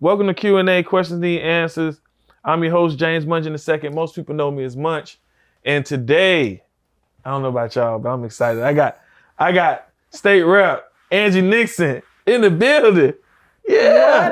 Welcome to Q&A, Questions Need Answers. I'm your host, James Munch II. Most people know me as Munch. And today, I don't know about y'all, but I'm excited. I got State Rep Angie Nixon in the building. Yeah.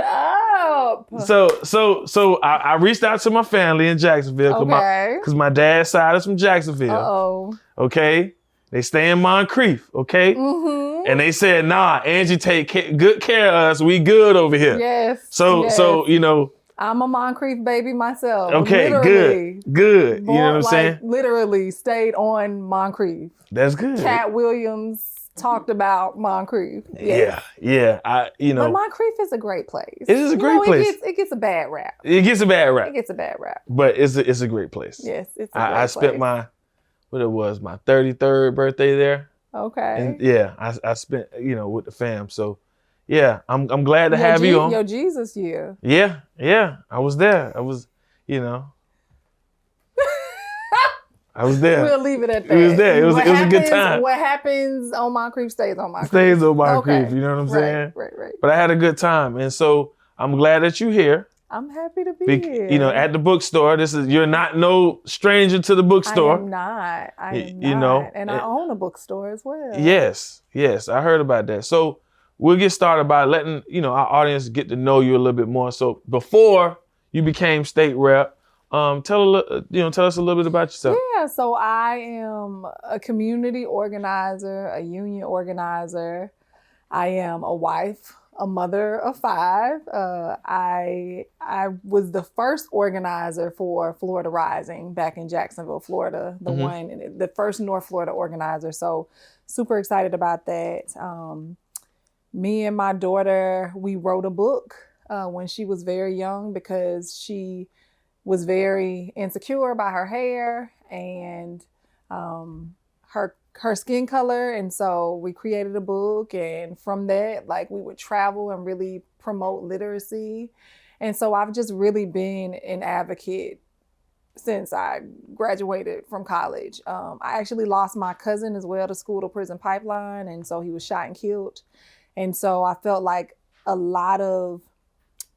What up? So I reached out to my family in Jacksonville because my dad's side is from Jacksonville. Uh-oh. Okay. They stay in Moncrief. Okay. Mm-hmm. And they said, nah, Angie take good care of us. We good over here. Yes. So you know. I'm a Moncrief baby myself. Okay, literally, good. You know what I'm saying? Literally stayed on Moncrief. That's good. Cat Williams talked about Moncrief. Yes. Yeah. But Moncrief is a great place. It is a great place. It gets a bad rap. It gets a bad rap. It gets a bad rap. But it's a great place. Yes, it's a great I spent my 33rd birthday there. Okay. And yeah, I spent, with the fam. So yeah, I'm glad to have you on. Your Jesus year. Yeah. I was there. I was, I was there. We'll leave it at that. It was there. It was a good time. What happens on Moncrief stays on Moncrief. Stays on Moncrief, okay. You know what I'm saying? Right. But I had a good time. And so I'm glad that you're here. I'm happy to be here. At the bookstore. You're not no stranger to the bookstore. I am not. And I own a bookstore as well. Yes. I heard about that. So we'll get started by letting, our audience get to know you a little bit more. So before you became state rep, tell us a little bit about yourself. Yeah, so I am a community organizer, a union organizer. I am a wife, a mother of 5. I was the first organizer for Florida Rising back in Jacksonville, Florida, the first North Florida organizer. So super excited about that. Me and my daughter, we wrote a book when she was very young because she was very insecure about her hair and her skin color. And so we created a book, and from that, we would travel and really promote literacy. And so I've just really been an advocate since I graduated from college. I actually lost my cousin as well to school to prison pipeline. And so he was shot and killed. And so I felt like a lot of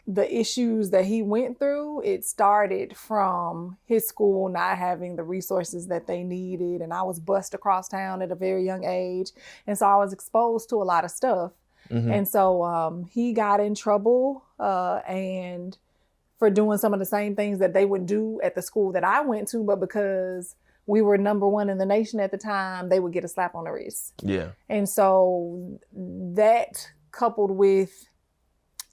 the issues that he went through, it started from his school not having the resources that they needed. And I was bused across town at a very young age. And so I was exposed to a lot of stuff. Mm-hmm. And so he got in trouble and for doing some of the same things that they would do at the school that I went to. But because we were number 1 in the nation at the time, they would get a slap on the wrist. Yeah. And so that coupled with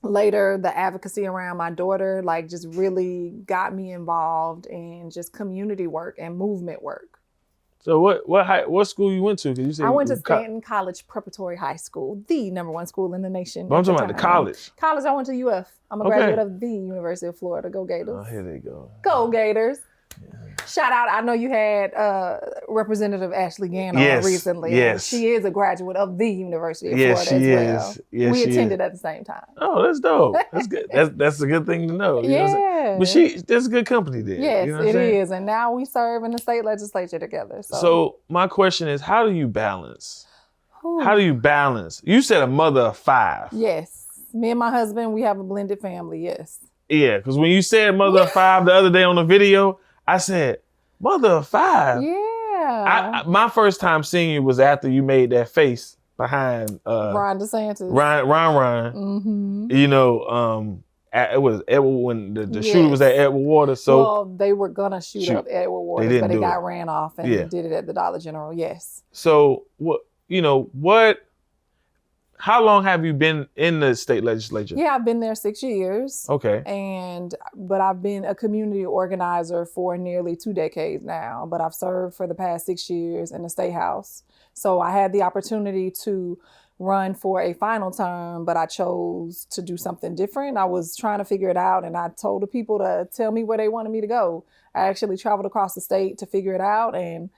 later the advocacy around my daughter, just really got me involved in just community work and movement work. So what school you went to? 'Cause you said I went to Stanton College Preparatory High School, the number 1 school in the nation. But I'm talking about the college. College, I went to UF. I'm a graduate of the University of Florida. Go Gators. Oh, here they go. Go Gators. Yeah. Shout out, I know you had Representative Ashley Gann on recently. Yes. She is a graduate of the University of Florida as well. Yes, we attended at the same time. Oh, that's dope. That's good. That's a good thing to know. Yeah. But there's a good company there. Yes, you know it is. And now we serve in the state legislature together. So my question is, how do you balance? How do you balance? You said a mother of 5. Yes. Me and my husband, we have a blended family, yes. Yeah, because when you said mother of 5 the other day on the video, I said, mother of 5? Yeah. My first time seeing you was after you made that face behind Ron DeSantis. Ron. Mm-hmm. It was Edward when the shooter was at Edward Waters. So well, they were gonna shoot up Edward Waters, but it got ran off and did it at the Dollar General. Yes. So how long have you been in the state legislature? Yeah, I've been there 6 years. Okay. But I've been a community organizer for nearly 2 decades now, but I've served for the past 6 years in the State House. So I had the opportunity to run for a final term, but I chose to do something different. I was trying to figure it out, and I told the people to tell me where they wanted me to go. I actually traveled across the state to figure it out, and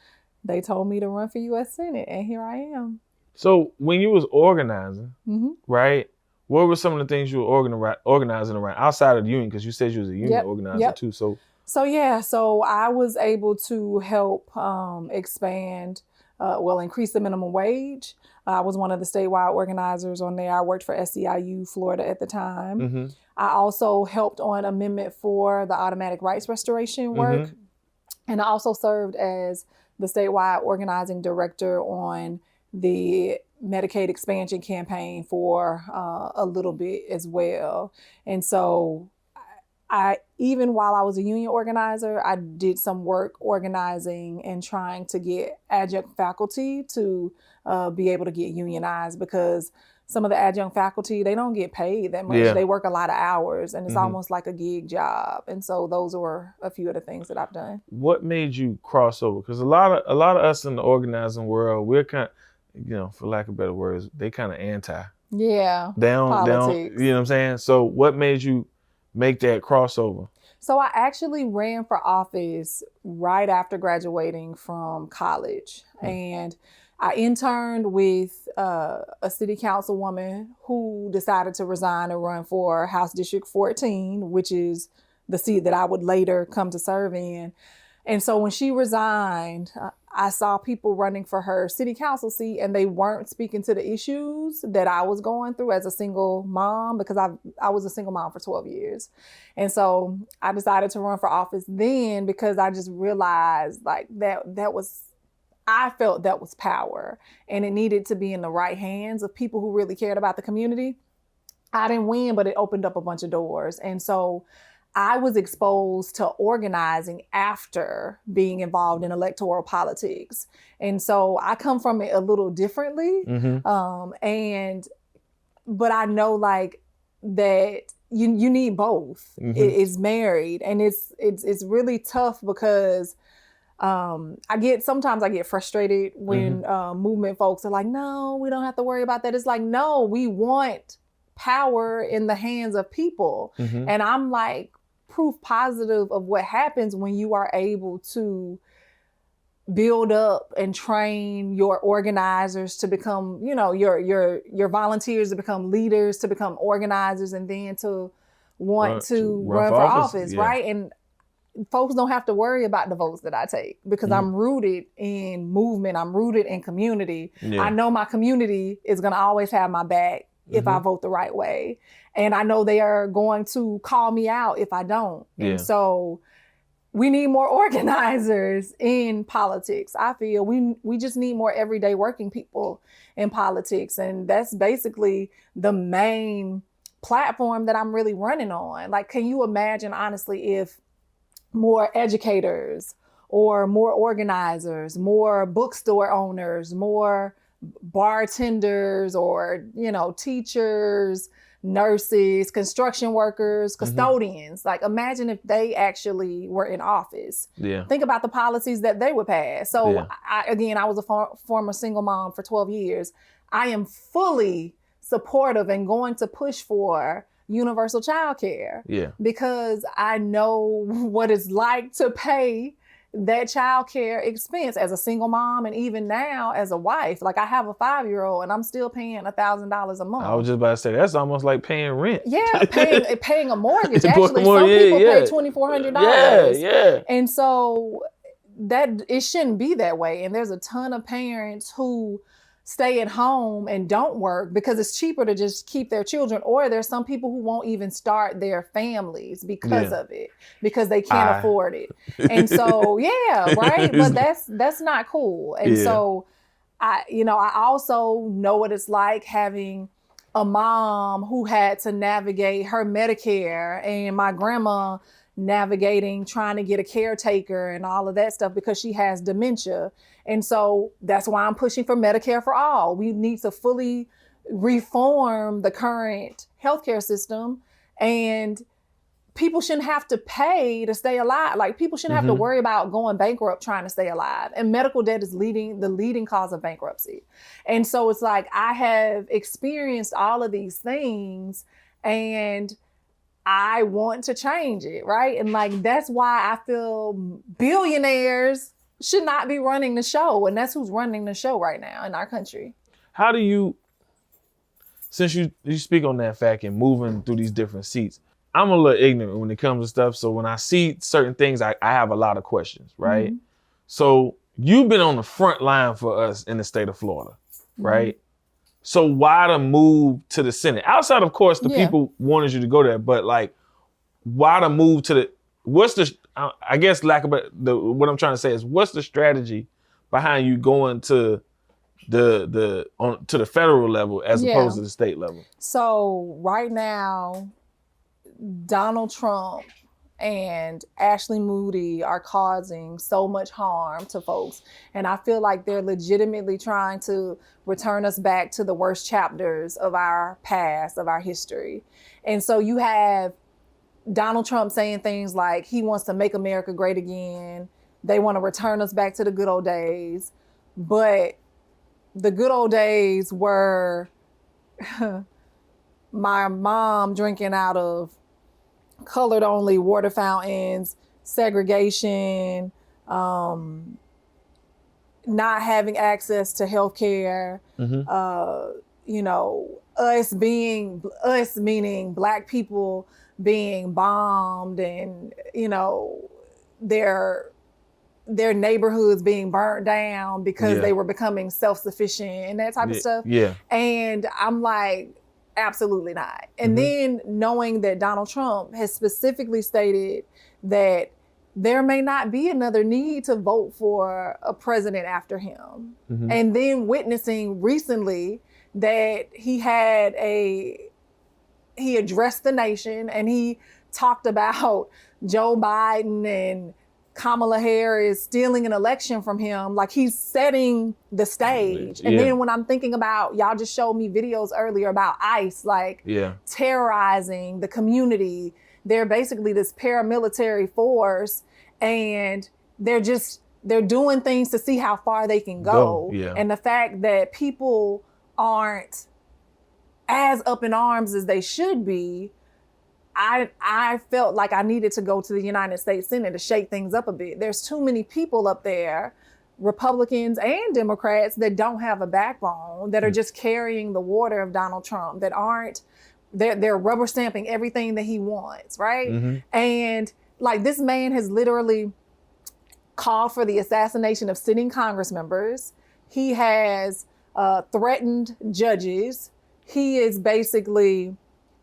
they told me to run for U.S. Senate, and here I am. So when you was organizing, right, what were some of the things you were organizing around outside of the union? Because you said you was a union organizer too. So I was able to help expand increase the minimum wage. I was one of the statewide organizers on there. I worked for SEIU Florida at the time. Mm-hmm. I also helped on Amendment 4, the automatic rights restoration work. Mm-hmm. And I also served as the statewide organizing director on the Medicaid expansion campaign for a little bit as well. And so I even while I was a union organizer, I did some work organizing and trying to get adjunct faculty to be able to get unionized, because some of the adjunct faculty, they don't get paid that much. Yeah. They work a lot of hours, and it's Mm-hmm. almost like a gig job. And so those were a few of the things that I've done. What made you cross over? Because a lot of us in the organizing world, we're kind of, for lack of better words, they kind of anti. Yeah. They don't, Politics. you know what I'm saying? So what made you make that crossover? So I actually ran for office right after graduating from college. And I interned with a city councilwoman who decided to resign and run for House District 14, which is the seat that I would later come to serve in. And so when she resigned, I saw people running for her city council seat, and they weren't speaking to the issues that I was going through as a single mom, because I was a single mom for 12 years. And so I decided to run for office then, because I just realized like I felt that was power, and it needed to be in the right hands of people who really cared about the community. I didn't win, but it opened up a bunch of doors. And so I was exposed to organizing after being involved in electoral politics. And so I come from it a little differently. Mm-hmm. But I know like that you need both. Mm-hmm. It's married, and it's really tough, because sometimes I get frustrated when movement folks are like, no, we don't have to worry about that. It's like, no, we want power in the hands of people. Mm-hmm. And I'm like proof positive of what happens when you are able to build up and train your organizers to become, your volunteers to become leaders, to become organizers, and then to want to run for office, yeah. right? And folks don't have to worry about the votes that I take, because I'm rooted in movement. I'm rooted in community. Yeah. I know my community is going to always have my back if I vote the right way. And I know they are going to call me out if I don't. Yeah. And so we need more organizers in politics. I feel we just need more everyday working people in politics. And that's basically the main platform that I'm really running on. Like, can you imagine, honestly, if more educators or more organizers, more bookstore owners, more bartenders, or, teachers, nurses, construction workers, custodians. Like, imagine if they actually were in office. Yeah. Think about the policies that they would pass. So I was a former single mom for 12 years. I am fully supportive and going to push for universal childcare. Yeah. Because I know what it's like to pay that childcare expense as a single mom, and even now as a wife. Like, I have a 5-year-old, and I'm still paying $1,000 a month. I was just about to say, that's almost like paying rent. Yeah, paying a mortgage. Actually, some people pay $2,400. Yeah. And so that it shouldn't be that way. And there's a ton of parents who stay at home and don't work because it's cheaper to just keep their children. Or there's some people who won't even start their families because of it, because they can't afford it. And so, right. But that's not cool. And so I also know what it's like having a mom who had to navigate her Medicare, and my grandma navigating trying to get a caretaker and all of that stuff because she has dementia. And so that's why I'm pushing for Medicare for all. We need to fully reform the current healthcare system, and people shouldn't have to pay to stay alive. Like, people shouldn't have to worry about going bankrupt trying to stay alive. And medical debt is the leading cause of bankruptcy. And so it's like, I have experienced all of these things, and I want to change it, right? And like, that's why I feel billionaires should not be running the show. And that's who's running the show right now in our country. How do you, since you speak on that fact and moving through these different seats, I'm a little ignorant when it comes to stuff. So when I see certain things, I have a lot of questions, right? So you've been on the front line for us in the state of Florida, right? So why the move to the Senate? Outside, of course, the people wanted you to go there, but like, why the move to the? What's the? I guess what I'm trying to say is, what's the strategy behind you going to the federal level as opposed to the state level? So right now, Donald Trump and Ashley Moody are causing so much harm to folks. And I feel like they're legitimately trying to return us back to the worst chapters of our past, of our history. And so you have Donald Trump saying things like he wants to make America great again. They want to return us back to the good old days. But the good old days were my mom drinking out of colored only water fountains, segregation, not having access to healthcare, us meaning Black people being bombed, and their neighborhoods being burnt down because they were becoming self-sufficient and that type of stuff. Yeah. And I'm like, absolutely not. And then knowing that Donald Trump has specifically stated that there may not be another need to vote for a president after him. And then witnessing recently that he addressed the nation and he talked about Joe Biden and Kamala Harris stealing an election from him, like he's setting the stage. And then when I'm thinking about, y'all just showed me videos earlier about ICE, like terrorizing the community. They're basically this paramilitary force, and they're doing things to see how far they can go. And the fact that people aren't as up in arms as they should be, I felt like I needed to go to the United States Senate to shake things up a bit. There's too many people up there, Republicans and Democrats, that don't have a backbone, that are just carrying the water of Donald Trump, that they're rubber stamping everything that he wants, right? And like, this man has literally called for the assassination of sitting Congress members. He has threatened judges. He is basically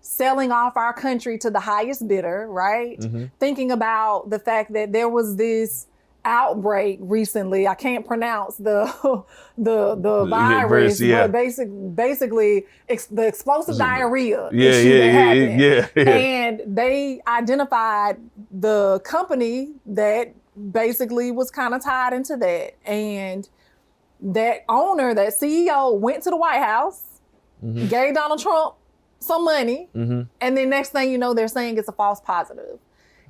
selling off our country to the highest bidder, right? Thinking about the fact that there was this outbreak recently. I can't pronounce the virus, but basically the explosive diarrhea that happened. And they identified the company that basically was kind of tied into that. And that owner, that CEO, went to the White House, gave Donald Trump some money, and then next thing you know, they're saying it's a false positive.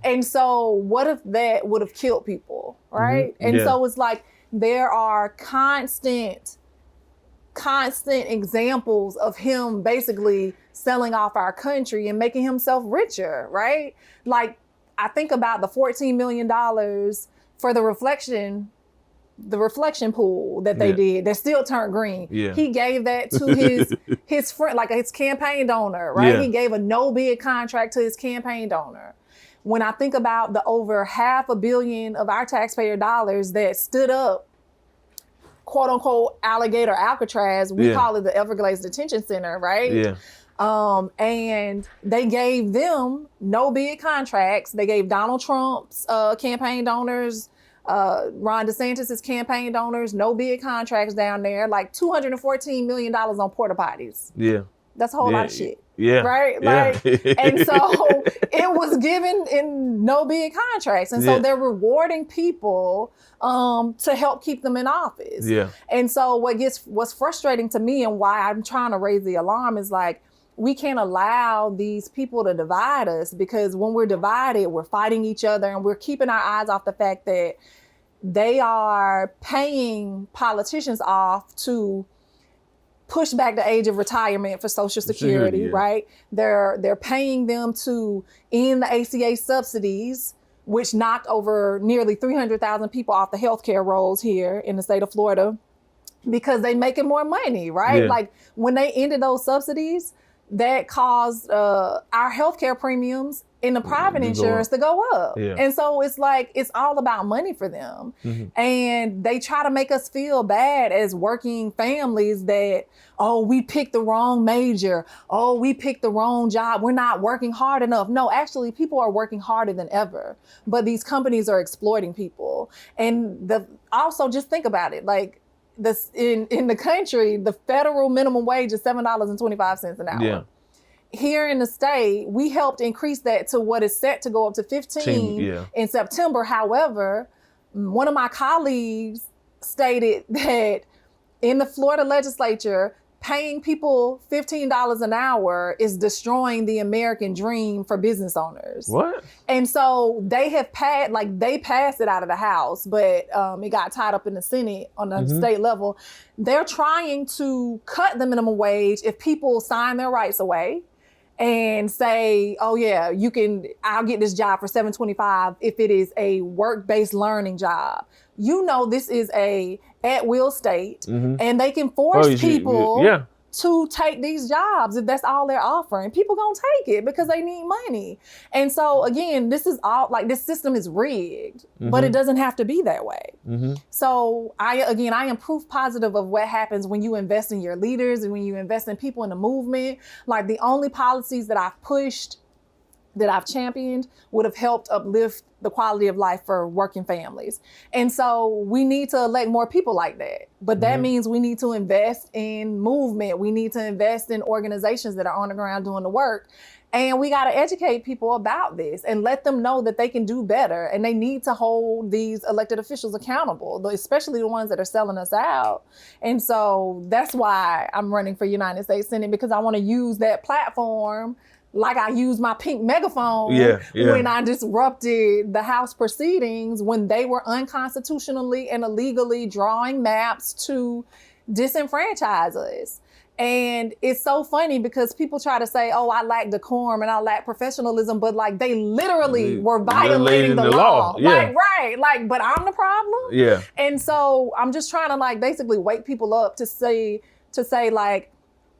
And so what if that would have killed people, right? And so it's like, there are constant examples of him basically selling off our country and making himself richer, right? Like, I think about the $14 million for the reflection pool that they did that still turned green. He gave that to his friend, like his campaign donor, right? He gave a no bid contract to his campaign donor. When I think about the over $500 million of our taxpayer dollars that stood up, quote unquote, alligator Alcatraz, we call it the Everglades Detention Center, right? And they gave them no bid contracts. They gave Donald Trump's campaign donors, Ron DeSantis' campaign donors, no bid contracts down there, like $214 million on porta potties. That's a whole lot of shit. Right? Like, and so it was given in no bid contracts. And so they're rewarding people to help keep them in office. And so what's frustrating to me and why I'm trying to raise the alarm is like, we can't allow these people to divide us, because when we're divided, we're fighting each other and we're keeping our eyes off the fact that they are paying politicians off to push back the age of retirement for Social Security, right? They're paying them to end the ACA subsidies, which knocked over nearly 300,000 people off the healthcare rolls here in the state of Florida, because they making more money, right? Like, when they ended those subsidies, that caused our healthcare premiums in the private insurance to go up. Yeah. And so it's like, it's all about money for them. Mm-hmm. And they try to make us feel bad as working families that, oh, we picked the wrong major. Oh, we picked the wrong job. We're not working hard enough. No, actually, people are working harder than ever. But these companies are exploiting people. And also just think about it. Like this in the country, the federal minimum wage is $7.25 an hour. Yeah. Here in the state, we helped increase that to what is set to go up to 15 in September. However, one of my colleagues stated that in the Florida legislature, paying people $15 an hour is destroying the American dream for business owners. What? And so they have they passed it out of the House, but it got tied up in the Senate on the state level. They're trying to cut the minimum wage if people sign their rights away and say, oh yeah, I'll get this job for $7.25 if it is a work-based learning job. You know, this is a at-will state, and they can force people to take these jobs if that's all they're offering. People gonna take it because they need money. And so again, this is all like, this system is rigged, but it doesn't have to be that way. So I am proof positive of what happens when you invest in your leaders and when you invest in people in the movement. Like the only policies that I've pushed, that I've championed, would have helped uplift the quality of life for working families. And so we need to elect more people like that. But that means we need to invest in movement. We need to invest in organizations that are on the ground doing the work. And we got to educate people about this and let them know that they can do better. And they need to hold these elected officials accountable, especially the ones that are selling us out. And so that's why I'm running for United States Senate, because I want to use that platform like I used my pink megaphone when I disrupted the House proceedings when they were unconstitutionally and illegally drawing maps to disenfranchise us. And it's so funny because people try to say, oh, I lack decorum and I lack professionalism, but like they literally were violating the law. Like, right. Like, but I'm the problem. Yeah. And so I'm just trying to like basically wake people up to say like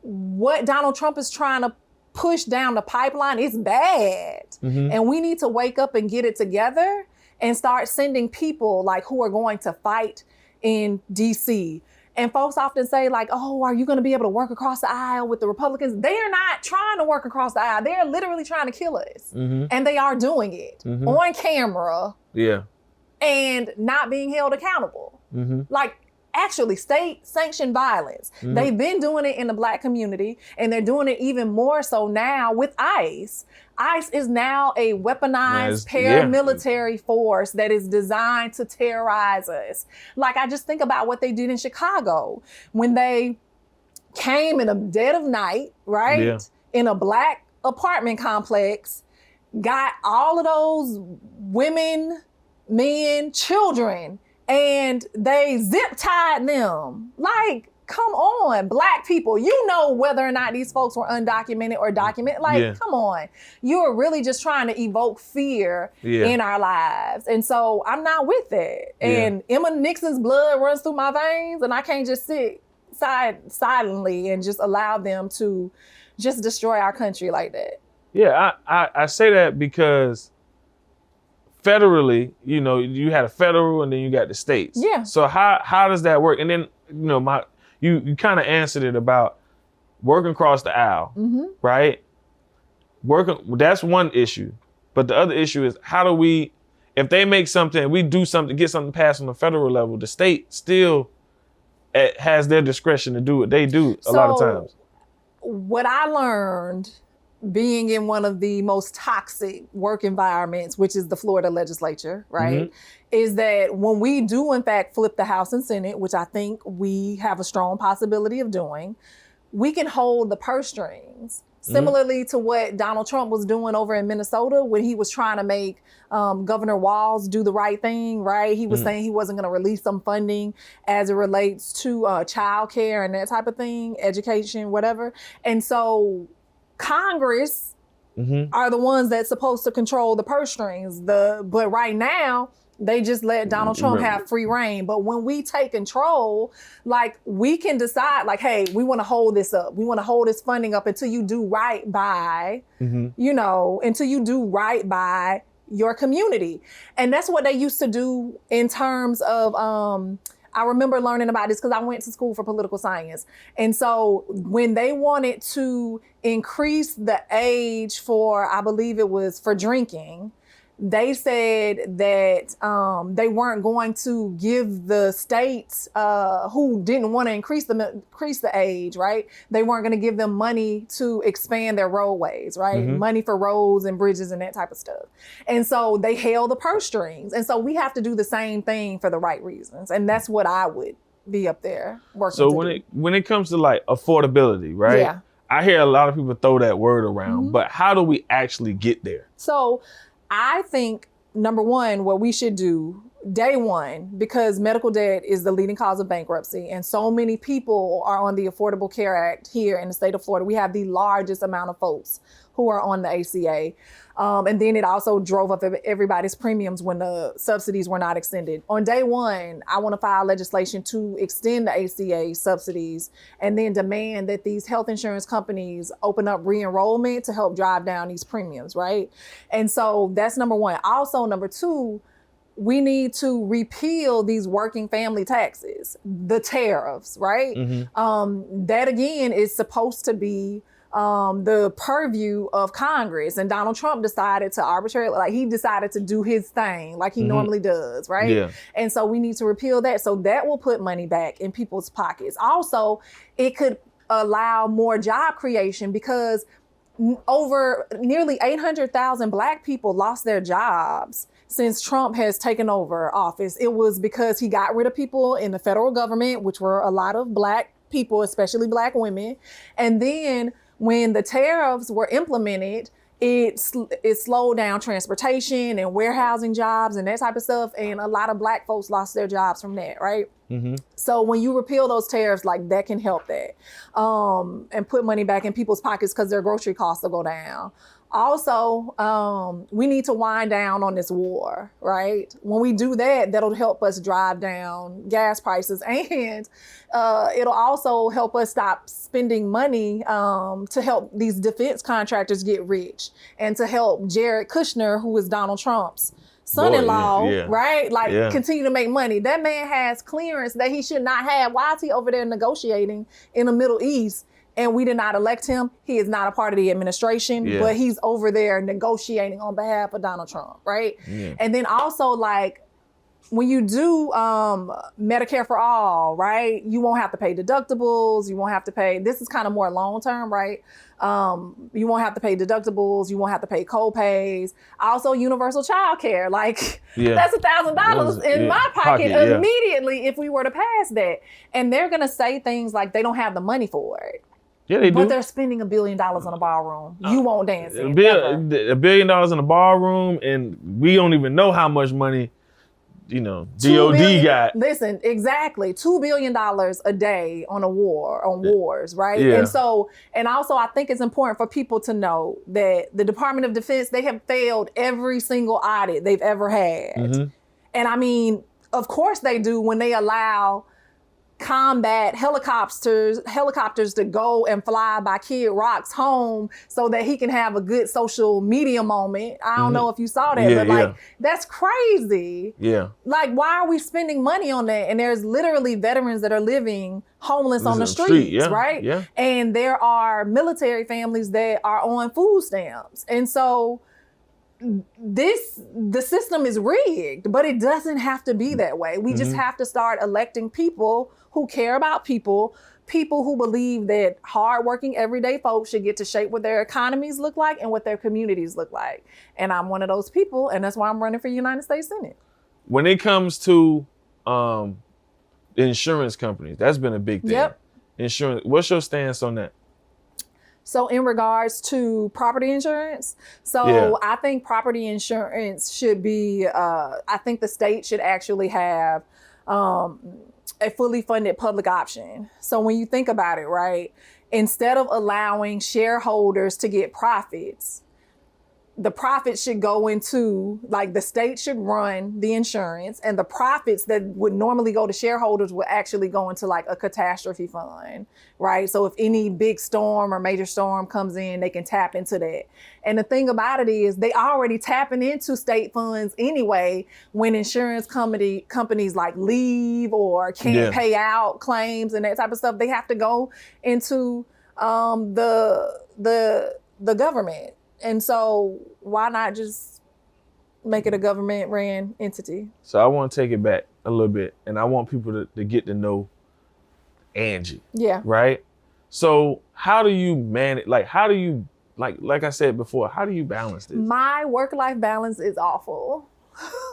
what Donald Trump is trying to push down the pipeline is bad. And we need to wake up and get it together and start sending people like who are going to fight in DC. And folks often say like, oh, are you going to be able to work across the aisle with the Republicans? They are not trying to work across the aisle. They're literally trying to kill us. And they are doing it on camera and not being held accountable. Like, actually, state-sanctioned violence. They've been doing it in the Black community, and they're doing it even more so now with ICE. ICE is now a weaponized paramilitary force that is designed to terrorize us. Like, I just think about what they did in Chicago when they came in the dead of night, right? In a Black apartment complex, got all of those women, men, children, and they zip tied them. Like, come on, Black people. You know whether or not these folks were undocumented or documented. Like, come on. You're really just trying to evoke fear in our lives. And so I'm not with that. And Emma Nixon's blood runs through my veins, and I can't just sit silently and just allow them to just destroy our country like that. Yeah, I say that because federally, you know, you had a federal and then you got the states. Yeah. So how does that work? And then, you know, you kind of answered it about working across the aisle, right? That's one issue. But the other issue is how do we, if they make something, we do something, get something passed on the federal level, the state still has their discretion to do what they do a lot of times. What I learned being in one of the most toxic work environments, which is the Florida legislature, right, is that when we do, in fact, flip the House and Senate, which I think we have a strong possibility of doing, we can hold the purse strings. Similarly to what Donald Trump was doing over in Minnesota when he was trying to make Governor Walz do the right thing, right? He was saying he wasn't going to release some funding as it relates to childcare and that type of thing, education, whatever. And so Congress are the ones that's supposed to control the purse strings. But right now, They just let Donald Trump have free reign. But when we take control, like we can decide like, hey, we want to hold this up. We want to hold this funding up until you do right by, you know, until you do right by your community. And that's what they used to do in terms of, I remember learning about this because I went to school for political science. And so when they wanted to increase the age for, I believe it was for drinking, they said that they weren't going to give the states who didn't want to increase the age, right? They weren't going to give them money to expand their roadways, right? Money for roads and bridges and that type of stuff. And so they held the purse strings. And so we have to do the same thing for the right reasons. And that's what I would be up there working So to when it comes to like affordability, right? Yeah. I hear a lot of people throw that word around, but how do we actually get there? So I think, number one, what we should do day one, because medical debt is the leading cause of bankruptcy, and so many people are on the Affordable Care Act here in the state of Florida. We have the largest amount of folks who are on the ACA. And then it also drove up everybody's premiums when the subsidies were not extended. On day one, I want to file legislation to extend the ACA subsidies and then demand that these health insurance companies open up re-enrollment to help drive down these premiums, right? And so that's number one. Also, number two, we need to repeal these working family taxes, the tariffs, right? That again is supposed to be the purview of Congress, and Donald Trump decided to arbitrarily, like he decided to do his thing like he normally does, right? Yeah. And so we need to repeal that. So that will put money back in people's pockets. Also, it could allow more job creation because over nearly 800,000 Black people lost their jobs since Trump has taken over office. It was because he got rid of people in the federal government, which were a lot of Black people, especially Black women. And then when the tariffs were implemented, it slowed down transportation and warehousing jobs and that type of stuff. And a lot of Black folks lost their jobs from that, right? So when you repeal those tariffs, like that can help that and put money back in people's pockets because their grocery costs will go down. Also, we need to wind down on this war, right? When we do that, that'll help us drive down gas prices, and it'll also help us stop spending money to help these defense contractors get rich and to help Jared Kushner, who is Donald Trump's son-in-law, right? Like continue to make money. That man has clearance that he should not have. Why is he over there negotiating in the Middle East? And we did not elect him. He is not a part of the administration, but he's over there negotiating on behalf of Donald Trump, right? And then also, like, when you do Medicare for all, right, you won't have to pay deductibles. You won't have to pay, this is kind of more long-term, right? You won't have to pay deductibles. You won't have to pay co-pays. Also, universal childcare, like that's $1,000 in my pocket immediately if we were to pass that. And they're going to say things like they don't have the money for it. Yeah, they do. But they're spending $1 billion on a ballroom. You won't dance it. $1 billion in a ballroom, and we don't even know how much money, you know, DOD got. Listen, exactly. $2 billion a day on wars, right? Yeah. And so, and also I think it's important for people to know that the Department of Defense, they have failed every single audit they've ever had. And I mean, of course they do when they allow combat helicopters to go and fly by Kid Rock's home so that he can have a good social media moment. I don't know if you saw that, but like, that's crazy. Like, why are we spending money on that? And there's literally veterans that are living homeless on the streets, right? And there are military families that are on food stamps. And so the system is rigged, but it doesn't have to be that way. We just have to start electing people who care about people who believe that hardworking everyday folks should get to shape what their economies look like and what their communities look like. And I'm one of those people, and that's why I'm running for United States Senate. When it comes to insurance companies, that's been a big thing. Insurance, what's your stance on that? So in regards to property insurance, I think property insurance should be, I think the state should actually have a fully funded public option. So when you think about it, right, instead of allowing shareholders to get profits, the profits should go into, like, the state should run the insurance, and the profits that would normally go to shareholders would actually go into like a catastrophe fund, right? So if any big storm or major storm comes in, they can tap into that. And the thing about it is they already tapping into state funds anyway when insurance companies like leave or can't pay out claims and that type of stuff. They have to go into the government. And so why not just make it a government ran entity? So I want to take it back a little bit, and I want people to get to know Angie. Yeah. Right? So how do you manage, like I said before, how do you balance this? My work-life balance is awful.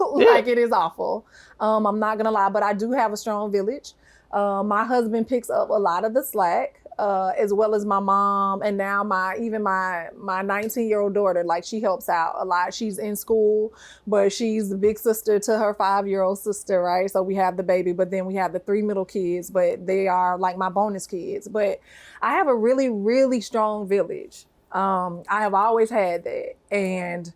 Like, it is awful. I'm not gonna lie, but I do have a strong village. My husband picks up a lot of the slack. As well as my mom, and now my 19-year-old daughter, like, she helps out a lot. She's in school, but she's the big sister to her 5-year-old sister, right? So we have the baby, but then we have the 3 middle kids, but they are like my bonus kids. But I have a really, really strong village. I have always had that, and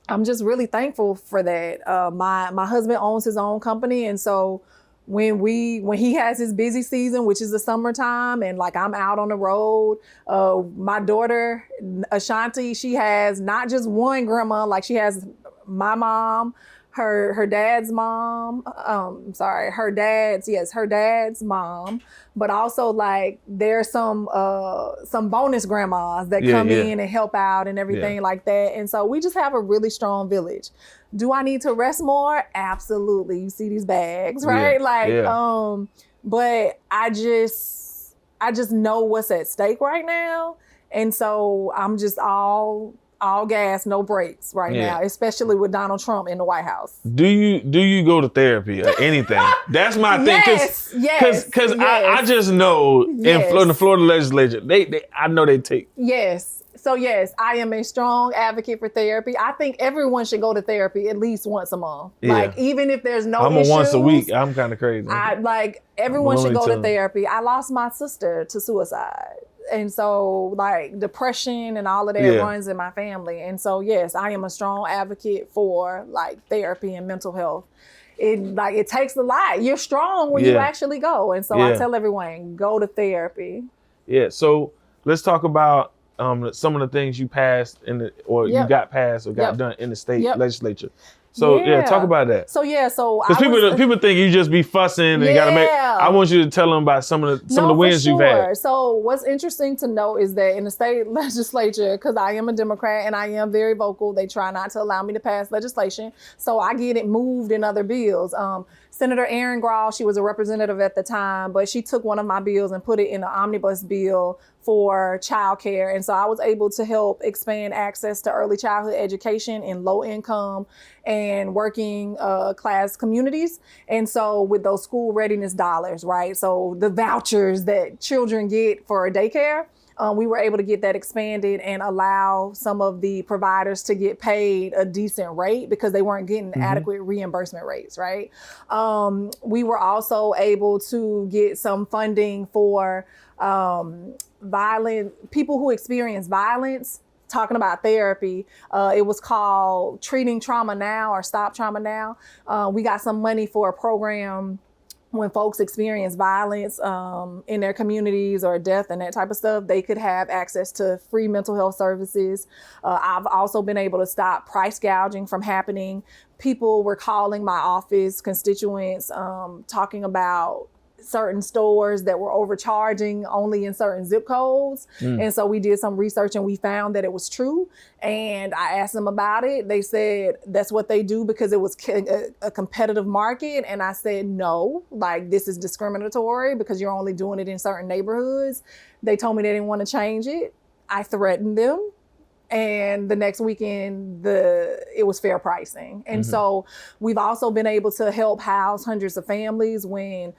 I'm just really thankful for that. My husband owns his own company, and so when he has his busy season, which is the summertime, and like I'm out on the road, my daughter Ashanti, she has not just one grandma, like she has my mom, her dad's mom, her dad's mom, but also like there's some bonus grandmas that come in and help out and everything like that. And so we just have a really strong village. Do I need to rest more? Absolutely. You see these bags, right? But I just know what's at stake right now. And so I'm just all gas, no brakes right now, especially with Donald Trump in the White House. Do you go to therapy or anything? That's my thing. Because I just know in the Florida legislature, I know they take. Yes. So yes, I am a strong advocate for therapy. I think everyone should go to therapy at least once a month. Yeah. Like, even if there's no issues. Once a week. I'm kind of crazy. Everyone should go to therapy. I lost my sister to suicide. And so, like, depression and all of that runs in my family. And so, yes, I am a strong advocate for, like, therapy and mental health. It takes a lot. You're strong when you actually go. And so I tell everyone, go to therapy. Yeah. So let's talk about some of the things you passed you got passed or got done in the state legislature. So talk about that. So because people think you just be fussing and gotta make. I want you to tell them about some of the wins you've had. So what's interesting to know is that in the state legislature, because I am a Democrat and I am very vocal, they try not to allow me to pass legislation. So I get it moved in other bills. Senator Erin Grawl, she was a representative at the time, but she took one of my bills and put it in an omnibus bill for childcare. And so I was able to help expand access to early childhood education in low income and working class communities. And so with those school readiness dollars, right? So the vouchers that children get for daycare, we were able to get that expanded and allow some of the providers to get paid a decent rate because they weren't getting adequate reimbursement rates, right? We were also able to get some funding for people who experience violence. Talking about therapy, it was called Treating Trauma Now or Stop Trauma Now. We got some money for a program when folks experience violence in their communities or death and that type of stuff, they could have access to free mental health services. I've also been able to stop price gouging from happening. People were calling my office, constituents, talking about certain stores that were overcharging only in certain zip codes. And so we did some research and we found that it was true. And I asked them about it. They said that's what they do because it was a competitive market. And I said, no, like, this is discriminatory because you're only doing it in certain neighborhoods. They told me they didn't want to change it. I threatened them. And the next weekend, it was fair pricing. And so we've also been able to help house hundreds of families when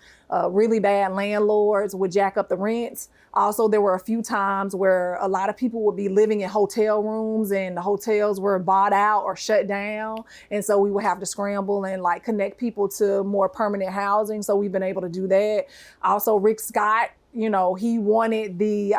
really bad landlords would jack up the rents. Also, there were a few times where a lot of people would be living in hotel rooms and the hotels were bought out or shut down. And so we would have to scramble and connect people to more permanent housing. So we've been able to do that. Also, Rick Scott, he wanted the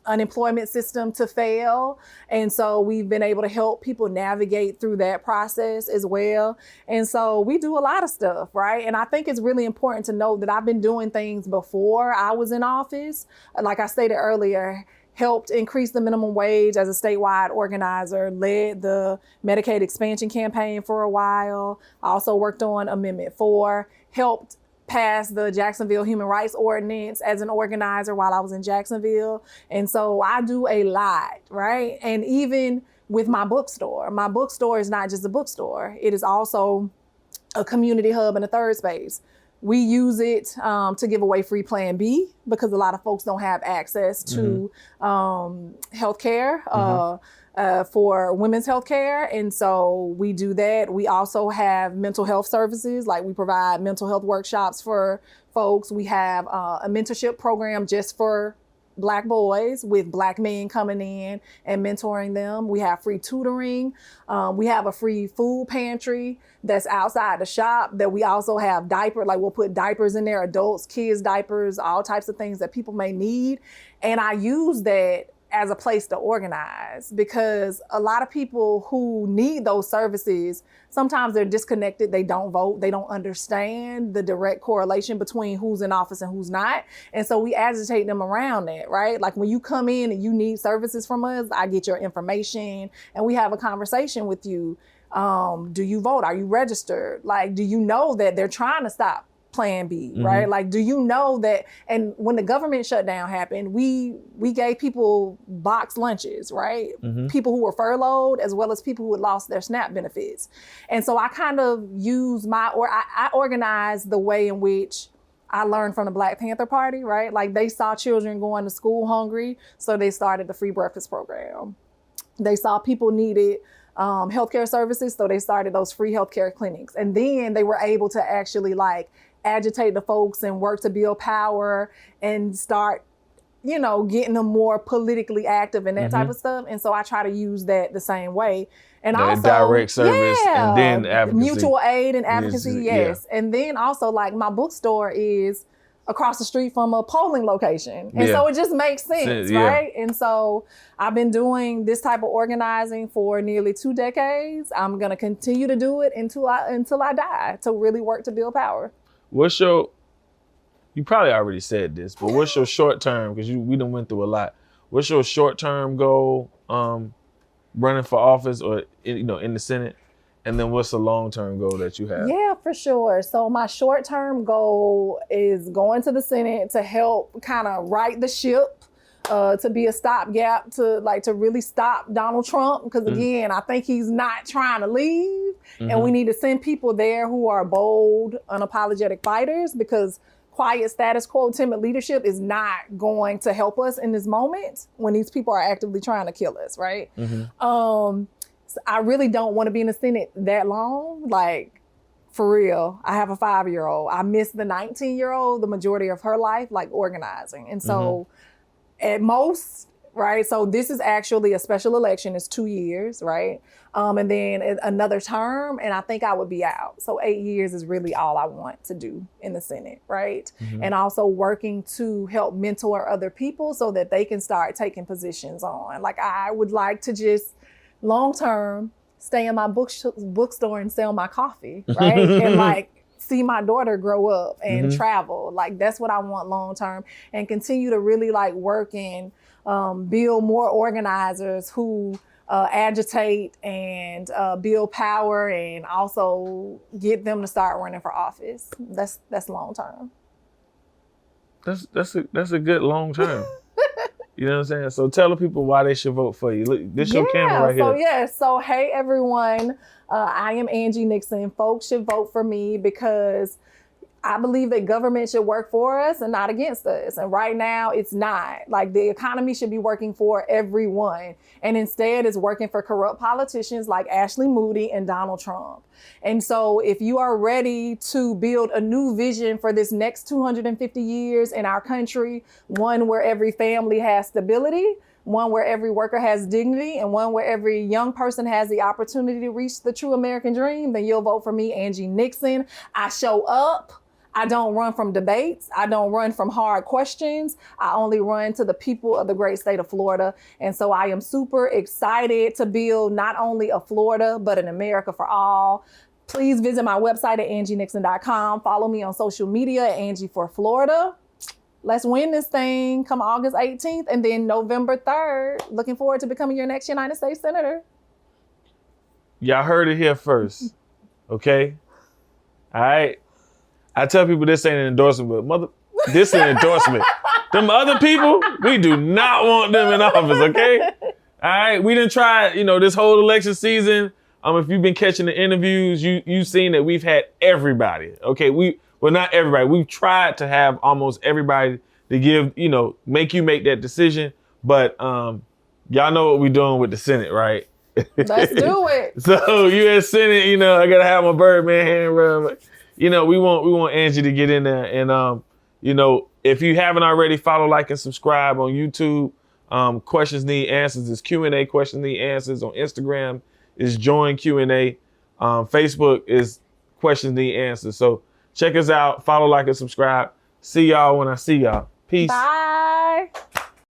unemployment system to fail. And so we've been able to help people navigate through that process as well. And so we do a lot of stuff, right? And I think it's really important to know that I've been doing things before I was in office. Like I stated earlier, helped increase the minimum wage as a statewide organizer, led the Medicaid expansion campaign for a while. I also worked on Amendment 4, helped pass the Jacksonville Human Rights Ordinance as an organizer while I was in Jacksonville. And so I do a lot, right? And even with my bookstore is not just a bookstore. It is also a community hub and a third space. We use it to give away free Plan B because a lot of folks don't have access to healthcare for women's healthcare. And so we do that. We also have mental health services, like we provide mental health workshops for folks. We have a mentorship program just for Black boys with Black men coming in and mentoring them. We have free tutoring. We have a free food pantry that's outside the shop that we also have we'll put diapers in there, adults, kids diapers, all types of things that people may need. And I use that as a place to organize because a lot of people who need those services, sometimes they're disconnected, they don't vote, they don't understand the direct correlation between who's in office and who's not. And so we agitate them around that, right? Like when you come in and you need services from us, I get your information and we have a conversation with you. Do you vote? Are you registered? Like, do you know that they're trying to stop Plan B, right? Like, do you know that? And when the government shutdown happened, we gave people box lunches, right? People who were furloughed, as well as people who had lost their SNAP benefits. And so I kind of use I organize the way in which I learned from the Black Panther Party, right? Like they saw children going to school hungry, so they started the free breakfast program. They saw people needed healthcare services, so they started those free healthcare clinics. And then they were able to actually agitate the folks and work to build power and start, getting them more politically active and that type of stuff. And so I try to use that the same way. And that also direct service and then advocacy. Mutual aid and advocacy, yes. Yeah. And then also my bookstore is across the street from a polling location. And so it just makes sense, right? And so I've been doing this type of organizing for nearly 2 decades. I'm going to continue to do it until I die, to really work to build power. You probably already said this, but what's your short term, because we done went through a lot. What's your short term goal running for office or in the Senate? And then what's the long-term goal that you have? Yeah, for sure. So my short-term goal is going to the Senate to help kind of right the ship, to be a stopgap, to really stop Donald Trump. Because again, I think he's not trying to leave. And we need to send people there who are bold, unapologetic fighters, because quiet status quo, timid leadership is not going to help us in this moment when these people are actively trying to kill us, right? I really don't want to be in the Senate that long. Like, for real, I have a 5-year-old. I miss the 19-year-old, the majority of her life, organizing. And so at most, right? So this is actually a special election. It's 2 years, right? And then another term, and I think I would be out. So 8 years is really all I want to do in the Senate, right? And also working to help mentor other people so that they can start taking positions on. I would like to just long-term stay in my bookstore and sell my coffee, right? And see my daughter grow up and travel. That's what I want long-term, and continue to really work and build more organizers who agitate and build power, and also get them to start running for office. That's long-term. That's a good long-term. You know what I'm saying? So tell the people why they should vote for you. Look, this your camera right here. So hey everyone, I am Angie Nixon. Folks should vote for me because I believe that government should work for us and not against us. And right now it's not. The economy should be working for everyone. And instead it's working for corrupt politicians like Ashley Moody and Donald Trump. And so if you are ready to build a new vision for this next 250 years in our country, one where every family has stability, one where every worker has dignity, and one where every young person has the opportunity to reach the true American dream, then you'll vote for me, Angie Nixon. I show up. I don't run from debates. I don't run from hard questions. I only run to the people of the great state of Florida. And so I am super excited to build not only a Florida, but an America for all. Please visit my website at angienixon.com. Follow me on social media at Angie for Florida. Let's win this thing come August 18th and then November 3rd. Looking forward to becoming your next United States Senator. Y'all heard it here first, okay? All right. I tell people this ain't an endorsement, but this is an endorsement. Them other people, we do not want them in office, okay? All right. We didn't try, this whole election season. If you've been catching the interviews, you've seen that we've had everybody, okay? Well, not everybody. We've tried to have almost everybody to give, make you make that decision. But y'all know what we're doing with the Senate, right? Let's do it. So U.S. Senate, I gotta have my Birdman hand run. We want Angie to get in there. And if you haven't already, follow, like, and subscribe on YouTube. Questions Need Answers is Q&A. Questions Need Answers on Instagram is Join Q&A. Facebook is Questions Need Answers. So check us out. Follow, like, and subscribe. See y'all when I see y'all. Peace. Bye.